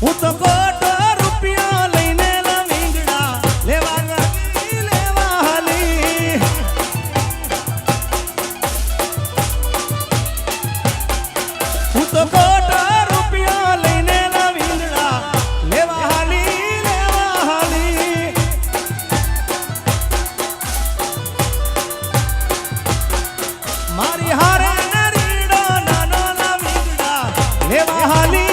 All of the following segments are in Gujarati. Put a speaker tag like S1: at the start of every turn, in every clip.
S1: હું તો કોટો રૂપિયા લઈને લવિંગડા લેવા હાલી હું તો કોટો રૂપિયા લઈને લવિંગડા લેવા હાલી મારી હારે રીડો નાનો લવિંગડા લેવા હાલી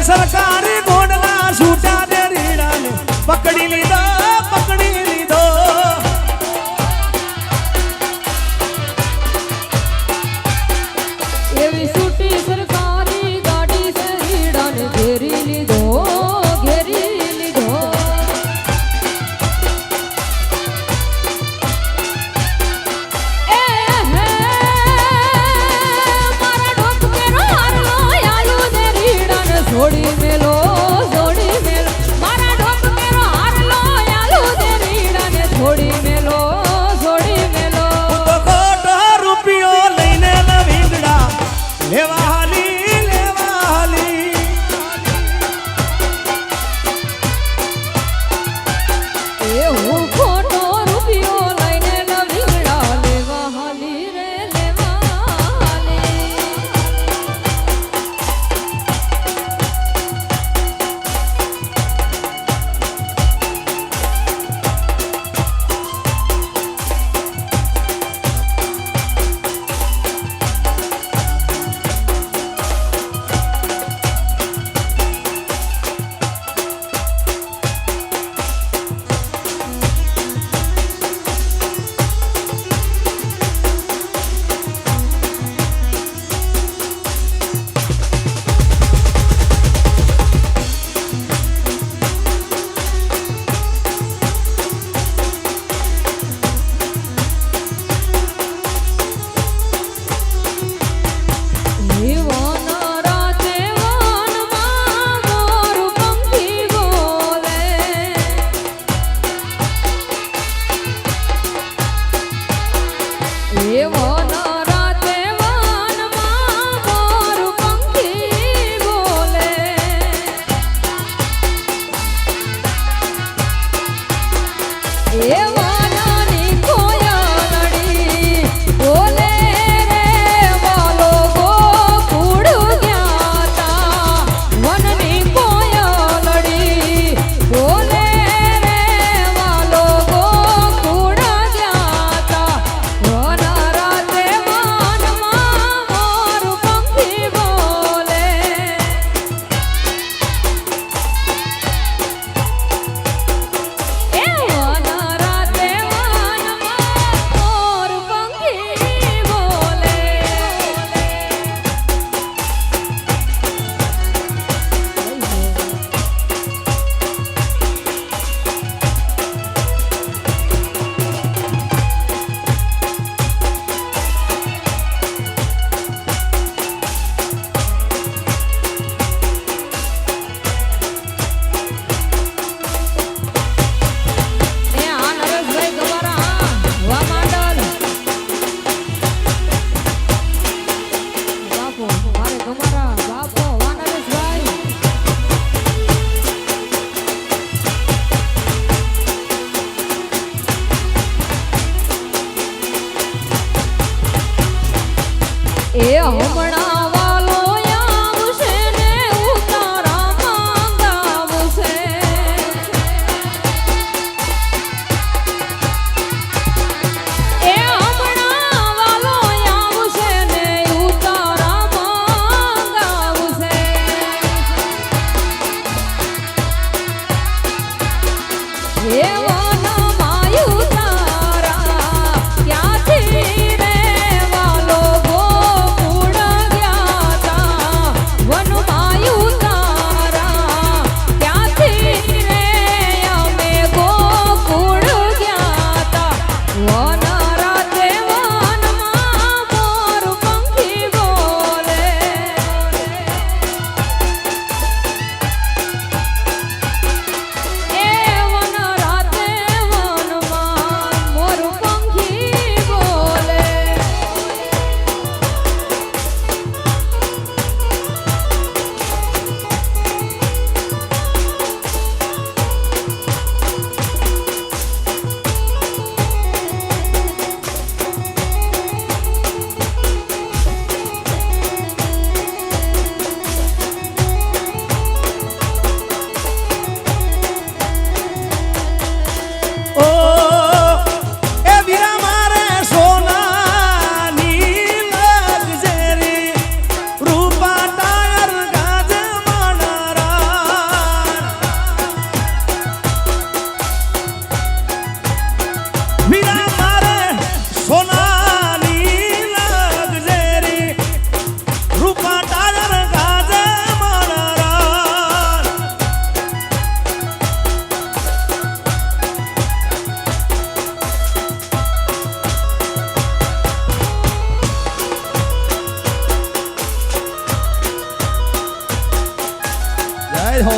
S1: સરકારી ગોંડલા છૂટા દે રીડાને પકડી લીધો
S2: એવી છૂટી સરકારી ગાડી છે રીડાને ઘેરી લીધો છોડી મેલો મારા ઢોક મેરો હારલો આલુ દે રીડાને છોડી મેલો
S1: તો કોટો રૂપિયો લઈને લવિંગડા લેવા હાલી
S2: એ હું ખોટો રૂપિયો લઈને લવિંગડા લેવા હાલી રે રાતે એ હમણાં વાલો આવશે ને ઉતારા માંગાવશે એ હમણાં વાલો આવશે ને ઉતારા માંગાવશે એ વનમાં ઉતારા ક્યાંથી રે વાલો ગોકુળ ગયા તા વનમાં ઉતારા ક્યાંથી રે અમે ગોકુળ ગયા તા વન રાતે વનમાં મોર પંખી બોલે એ વન રાતે વનમાં મોર પંખી બોલે
S1: ઓ એ વીરા મારે સોનાની લગઝરી રૂપા ટાયર ગાજ માણરા વીરા મારે સોનાની લગઝરી રૂપા ટાયર ગાજ માણરા જય હો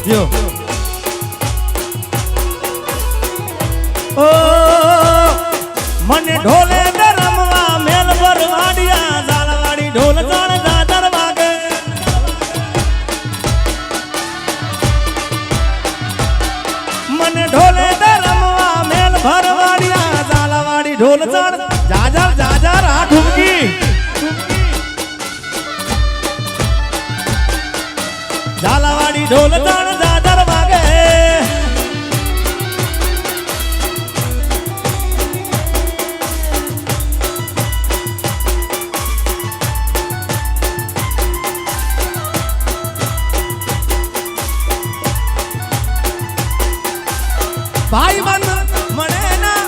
S1: જો ઓ મને ઢોલે દે રમવા મેલ ભરવાડિયા ઝાલવાડી ઢોલ જાણ દાદર વાગે મને ઢોલે દે રમવા મેલ ભરવાડિયા ઝાલવાડી ઢોલ જાણ જાજર જાજર આ ઠુમકી ઝાલવાડી ઢોલ જાણ દાદર વાગે ભાઈ મન મને ના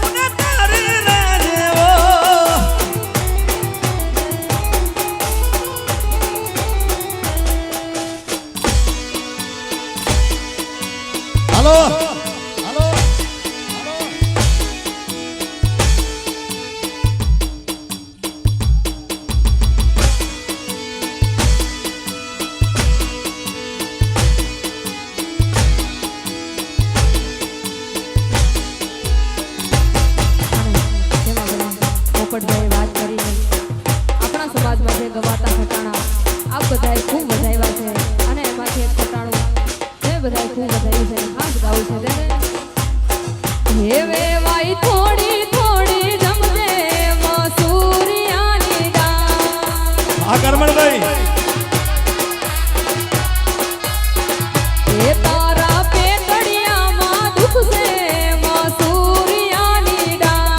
S1: ઉને તારી રેવો હાલો હાલો
S2: પોપટભાઈ વાત કરી આપણા સમાજમાં જે ગવાતા ખટાણા આપ બધાએ ખૂબ વધાવ્યા છે અને એમાંથી એક ખટાણું જે બધાએ ખૂબ વધાવ્યું છે ખાસ ગાવું છે તેને હે વેવાઈ થોડી થોડી જમજે મસૂરિયાની દાળ
S1: આ કરમણભાઈ
S2: એ તારા પેટડિયામાં દુખ છે મસૂરિયાની દાળ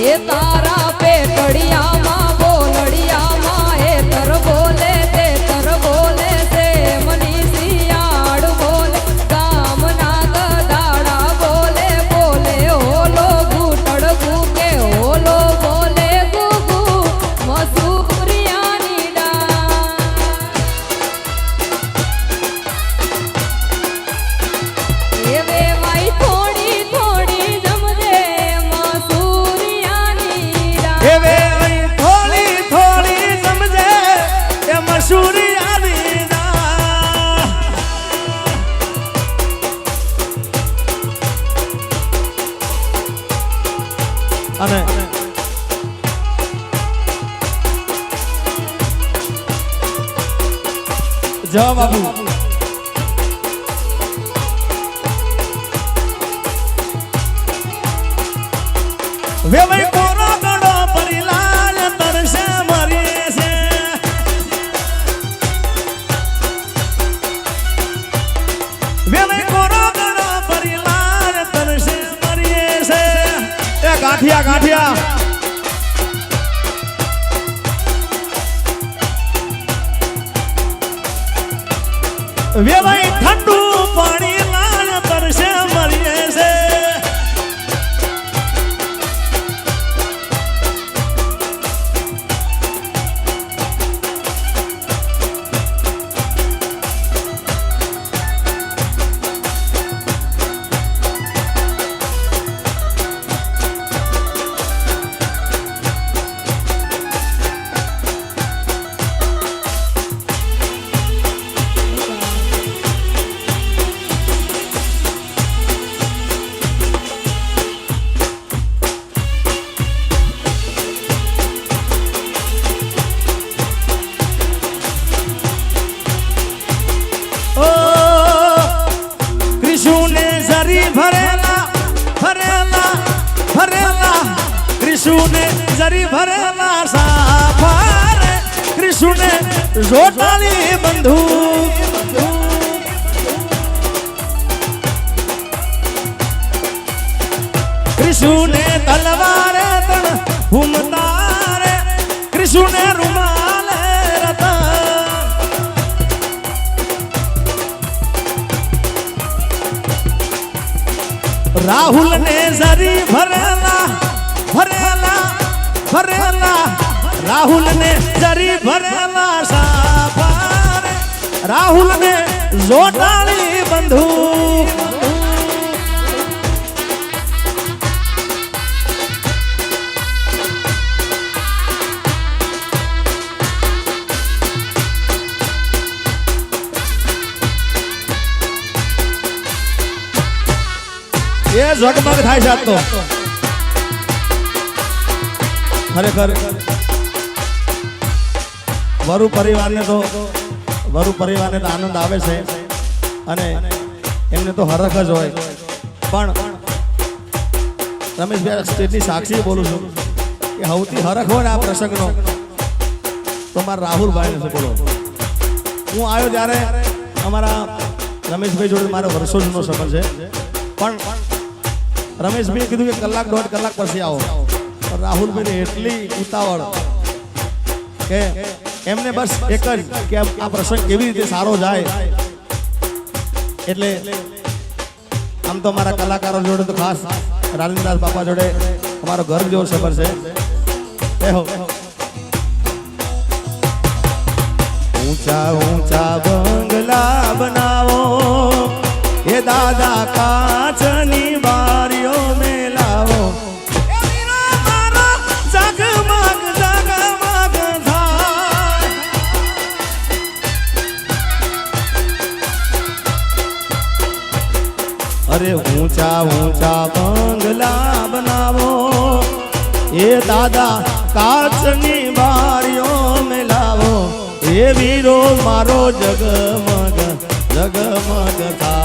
S2: એ તારા પેટડિયામાં બોલડિયામાં એ તર બોલે તે તર બોલે છે મની શિયાળ બોલે ગામના ગદાડા બોલે બોલે ઓલો ઘૂંટડ ઘૂકે ઓલો બોલે ગુગુ મસૂરિયાની દાળ એ વેવાઈ થોડી થોડી જમજે મસૂરિયાની દાળ
S1: એવે અહીં થોડી થોડી સમજે એ મશૂરી આવી ના અને જવાબ આપું વેવાઈ કોરો ગળો પરી લાલ તરસે મરીએ છે વેવાઈ કોરો ગળો પરી લાલ તરસે મરીએ છે એ ગાંઠિયા ગાંઠિયા વેવાઈ ઠંડુ પાણી લાલ તરસે મરીએ છે कृष्ण जरी भरेला साफार कृष्ण जोटाली बंदूक कृष्ण तलवार तन घूमतार कृष्ण रुमाल रता राहुल ने जरी भरेला भरेला भरेला राहुल ने जरी भरेला साफार राहुल ने जोटाली बंदूक ઝગમગ થાય છે આજ તો ખરેખર વરુ પરિવારને તો આનંદ આવે છે અને એમને તો હરખ જ હોય પણ રમેશભાઈ સ્ટેજની સાક્ષી બોલું છું કે સૌથી હરખ હોય ને આ પ્રસંગનો તો મારા રાહુલભાઈ છે. બોલો હું આવ્યો ત્યારે અમારા રમેશભાઈ જોડે મારો વર્ષો જૂનો સંબંધ છે પણ રમેશભાઈએ કીધું કે કલાક દોઢ કલાક પછી આવો પણ રાહુલભાઈને એટલી ઉતાવળ કે એમને બસ એક જ કે આ પ્રસંગ કેવી રીતે સારો જાય એટલે આમ તો અમારા કલાકારો જોડે તો ખાસ રાજેન્દ્રદાસ બાપા જોડે અમારો ઘર જેવો સફર છે. ઊંચા ઊંચા બંગલા બનાવો એ દાદા કાચની બારીઓ મેં લાવો અરે ઊંચા ઊંચા બંગલા બનાવો એ દાદા કાચની બારીઓ મેં લાવો એ વીરો મારો જગમગ જગમગ થાય.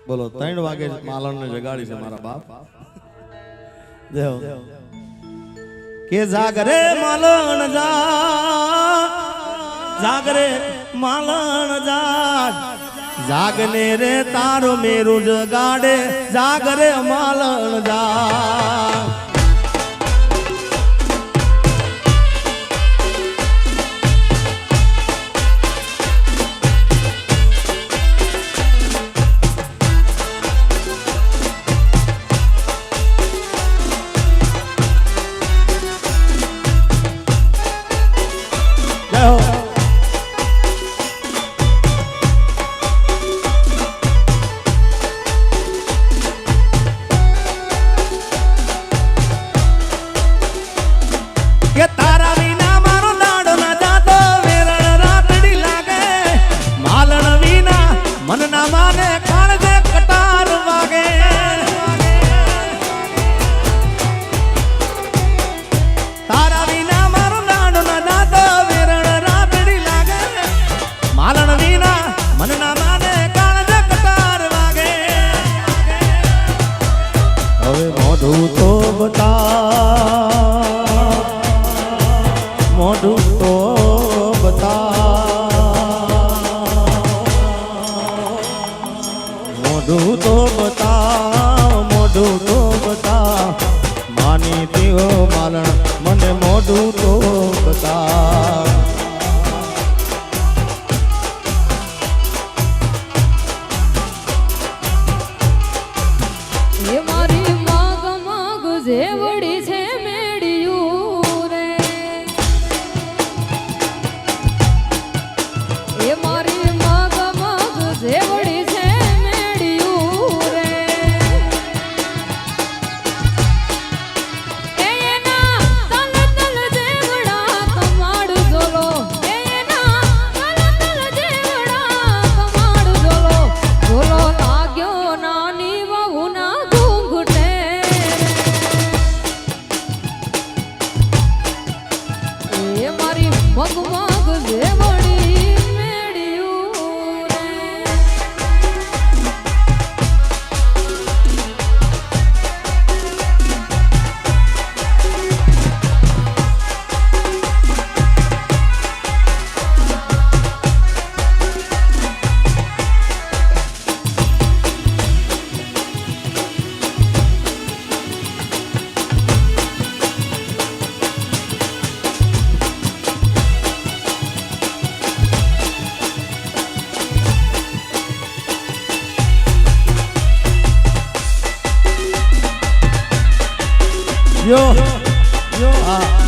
S1: બોલો 3 વાગે માલણને જગાડી છે મારા બાપ દેવ કે જાગરે માલણ જાગરે માલણ જાગને રે તારો મેરુ જગાડે જાગરે માલણ જાગ. મોઢું તો બતા માની દીવો માલણ મને મોઢું તો બતા.
S2: એ મારી માગ માગ જેવડી છે મેડિયું રે એ મારી માગ માગ જેવડી છે મેડિયું રે એના તલ તલ જેવડી
S1: યો હા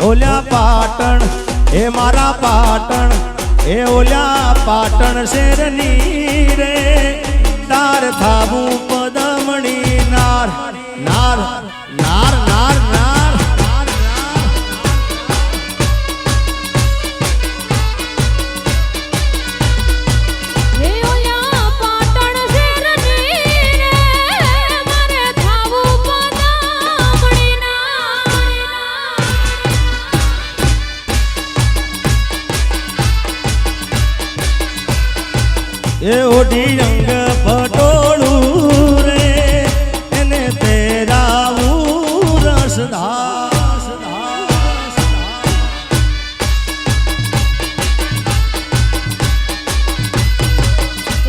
S1: ઓલ્યા પાટણ એ મારા પાટણ એ ઓલ્યા પાટણ શેરની રે તાર થાવું પદમણી નાર નાર નાર નાર નાર
S2: હે ઓલા પાટણ શેરની રે મારે થાવું પદમણી
S1: એ ઓઢી રંગ પટોળું રે એને તેરાવું રસદાસ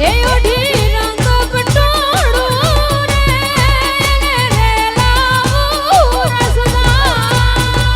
S2: એ ઓઢી રંગ પટોળું રે એને રેલાવું રસદાસ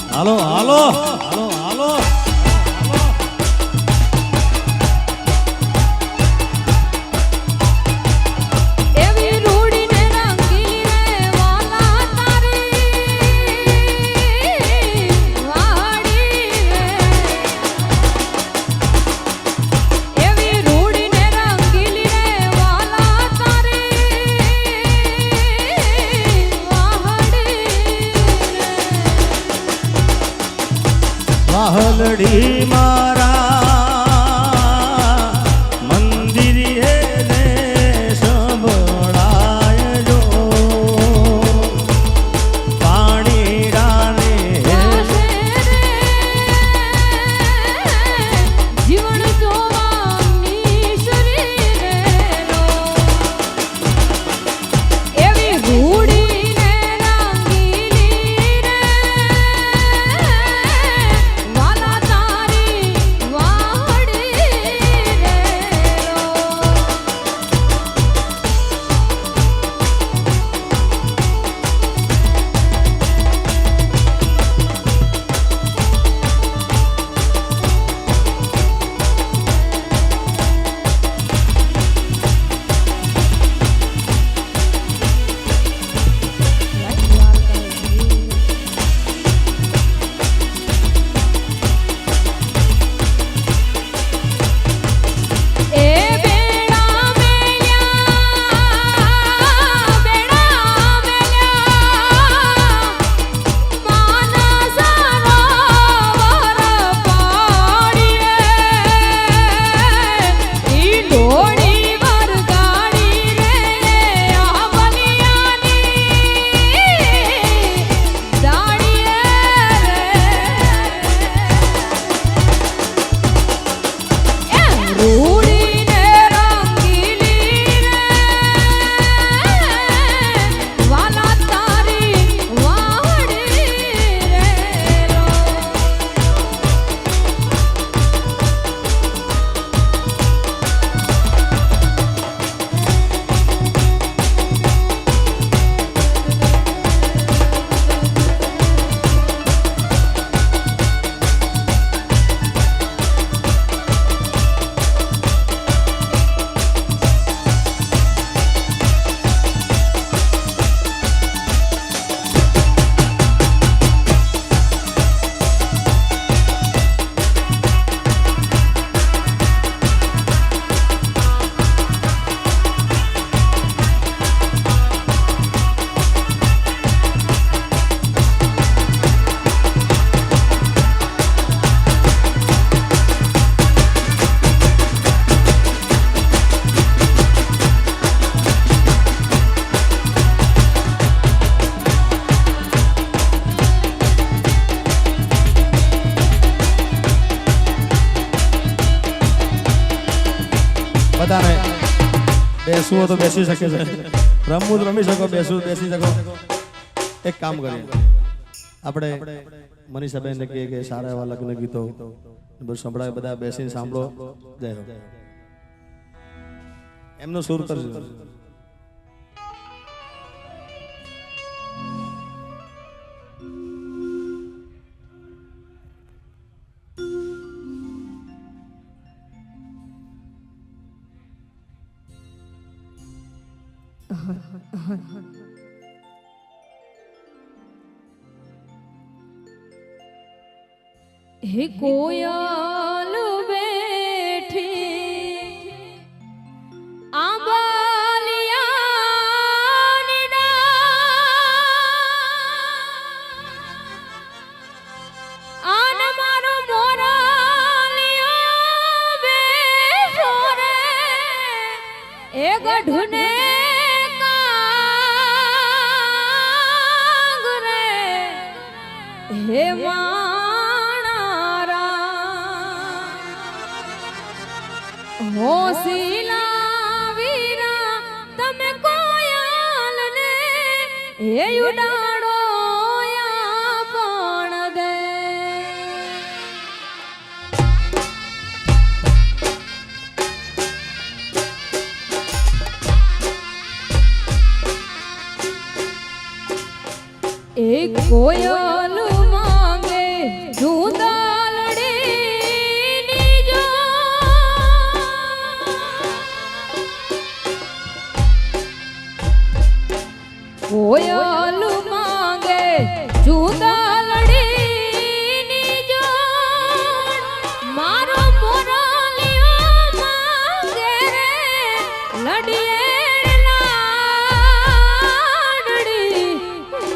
S1: હાલો હાલો હાલો હાલો
S2: એવી રૂડીને રંગી રે વાલા તારી વાડી રે એવી રૂડીને રંગી રે વાલા તારી વાહડી રે
S1: વાહલડી મારા મંદિર એને સંભળાય જો પાણી રાને
S2: જીવન જોવાની શરીરે એવી રૂડીને રંગીલી રે વાલા તારી
S1: બધાને બેસવું હોય તો બેસી શકે છે, રમવું તો રમી શકો, બેસવું બેસી શકો. એક કામ કરીએ આપણે મનીષાબેનને કહીએ કે સારા એવા લગ્ન ગીતો બધું સંભળાય, બધા બેસીને સાંભળો. જય હો. એમનો સુર કરજો.
S2: હે કોયલ બેઠી આંબાલિયાની ડાળ, આન મારો મોરાલિયો બેઠો રે એ ગઢને કાંગ રે હે હોશીલા વીરા તમે કોયલ ને હે ઉડાડો પણ દે. એક કોયલ માંગે જુદાલડી જો કોયલ માંગે જુદાલડીની જોડ, મારો મોરાલિયો માંગે રે લડીએ લાડડી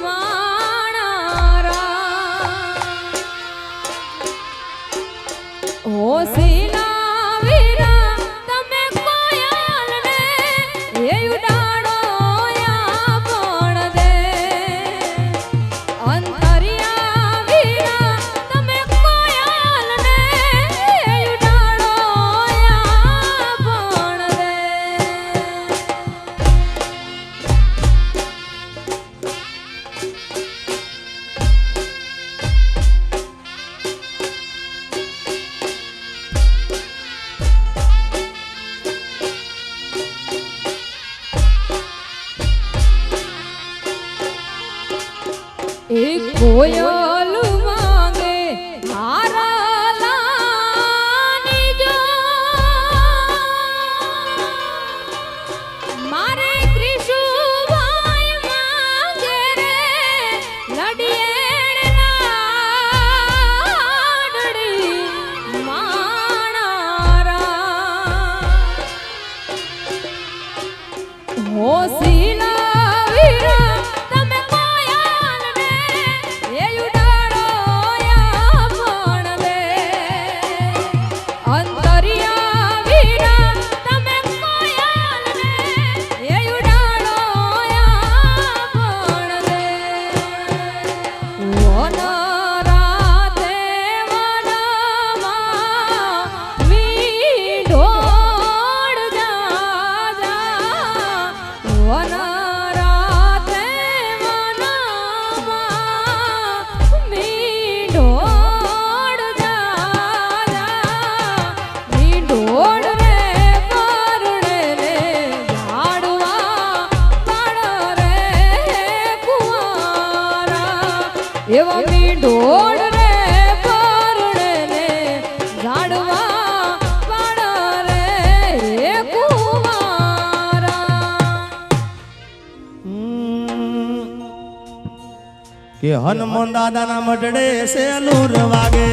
S2: માણારા. હોશીલા વીરા તમે કોયલ ને એ ઉડાડો એક કોયલ માંગે હારાલાની જો, મારે ત્રિશુભાઈ માંગે રે લડીએ લાડડી માણારા. હોશીલા વીરા તમે એવા મીંઢોળ રે પરણે ને ઝાડવા પાડ રે કુંવારા.
S1: કે હનુમાન દાદાના મઢડે સેલુર વાગે,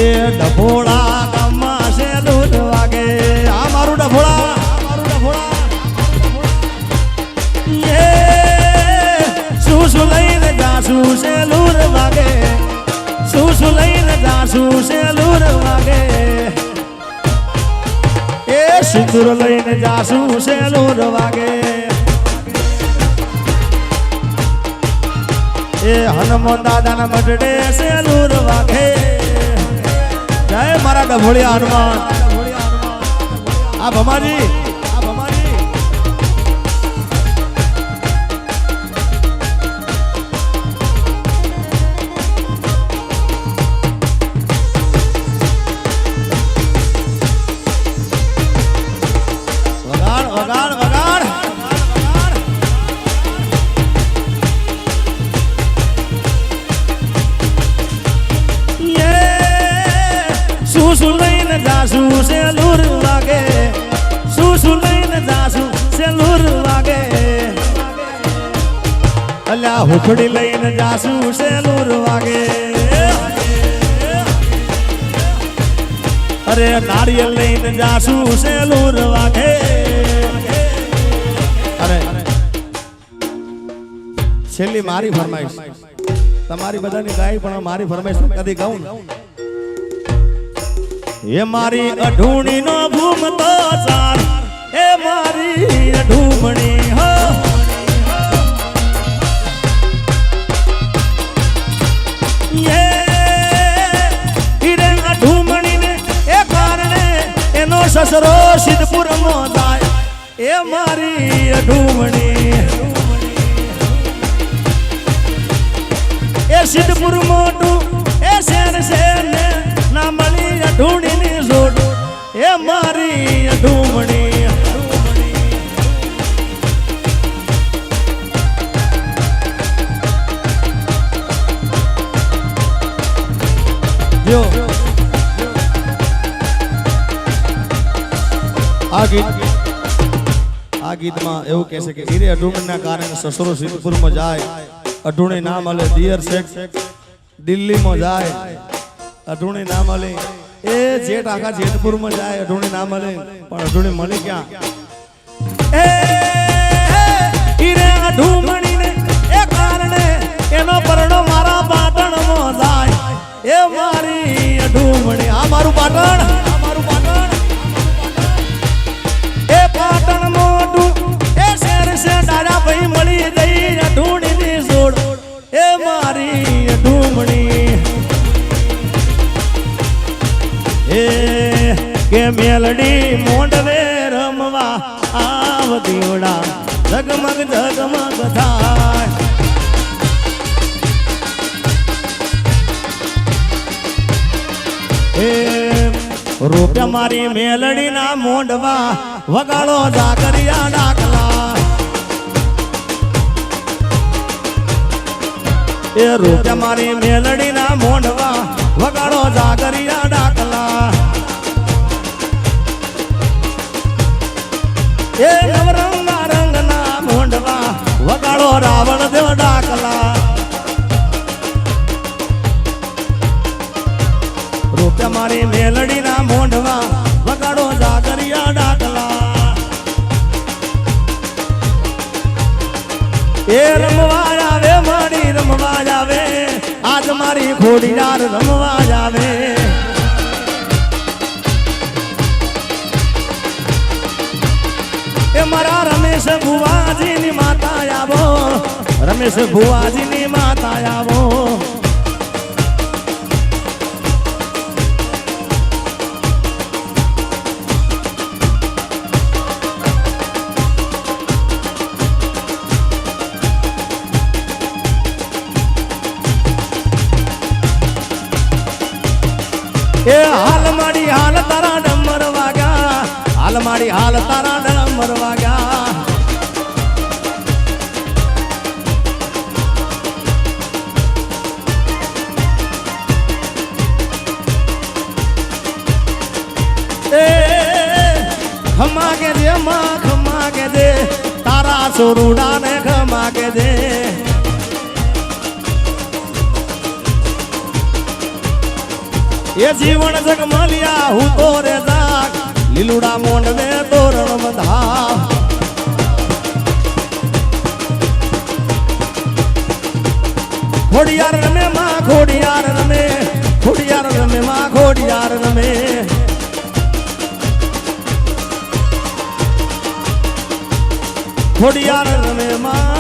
S1: એ ડભોળા ગામમાં સેલુર વાગે. આ મારું ડભોળા, શું લઈને જાશું સેલુર વાગે, શું લઈને જાશું સેલુર વાગે. એ સિંદૂર લઈને જાશું સેલુર વાગે. એ હનુમાન દાદાના મઢડે સેલુર વાગે. જય જય મારા ડભોળિયા હનુમાન આ ભમાજી અલ્યા હુખડી લઈને જાસુ સેલુર વાગે અરે નારિયેલ લઈને જાસુ સેલુર વાગે અરે છેલ્લી મારી ફરમાઈશ તમારી બધાની ગાય પણ મારી ફરમાઈશ કદી ગાઉં એ મારી અઢૂણી નો ભૂમતો ચાર એ મારી અઢૂમણી હો સસરો સિદ્ધપુર મો જાય એ મારી અઢૂમણી એ સિદ્ધપુર મોટું એ શેર શેર ને ના મળી અઢૂણી ની જોડ એ મારી અઢૂમણી જો આ ગીતમાં એવું કહે છે કે ઈરે અઢૂમણીના કારણે સસરો સિદ્ધપુરમાં જાય અઢૂણી ના મળે દિયર શેઠ દિલ્હીમાં જાય અઢૂણી ના મળે એ જેઠ આખા જેતપુરમાં જાય અઢૂણી ના મળે પણ અઢૂણી મળી ક્યાં એ ઈરે અઢૂમણીને એ કારણે એનો પરણો મારા પાટણમાં જાય એ મારી અઢૂમણી આ મારું પાટણ પાટણ મોટું એ શેર સે ડાળા ભાઈ મળી ગઈ અઢૂણી ની જોડ એ મારી અઢૂમણી એ કે મેલડી મોંડવે રમવા આવતીવડા જગમગ જગમગ થાય એ રૂપિયા મારી મેલડી ના મોંડવા વગાડો જાગરિયા ડાકલા એ રૂપિયા મારી મેલડી ના મોંડવા વગાડો જાગરિયા ડાકલા એ નવરંગના રંગના મોંડવા વગાડો રાવણ દેવ ડાકલા રૂપિયા મારી મેલડી ના મોંડવા વગાડો જાગરિયા ડાકલા એ રમવા આવે મારી રમવા આવે આજ મારી ખોડિયાર રમવા આવે એ મારા રમેશ ભુવાજીની માતા આવો રમેશ ભુવાજીની માતા આવો એ હાલ માડી હાલ તારા ડમર વાગ્યા હાલ માડી હાલ તારા ડમર વાગ્યા એ ખમા કે દે માં ખમા કે દે તારા સોરુડા ને ખમા કે દે એ જીવન જગ મળ્યા હું તો રે જાગ લીલુડા મોંડવે તોરણ બંધા ખોડિયાર રમે માં ખોડિયાર રમે ખોડિયાર રમે માં ખોડિયાર રમે ખોડિયાર રમે માં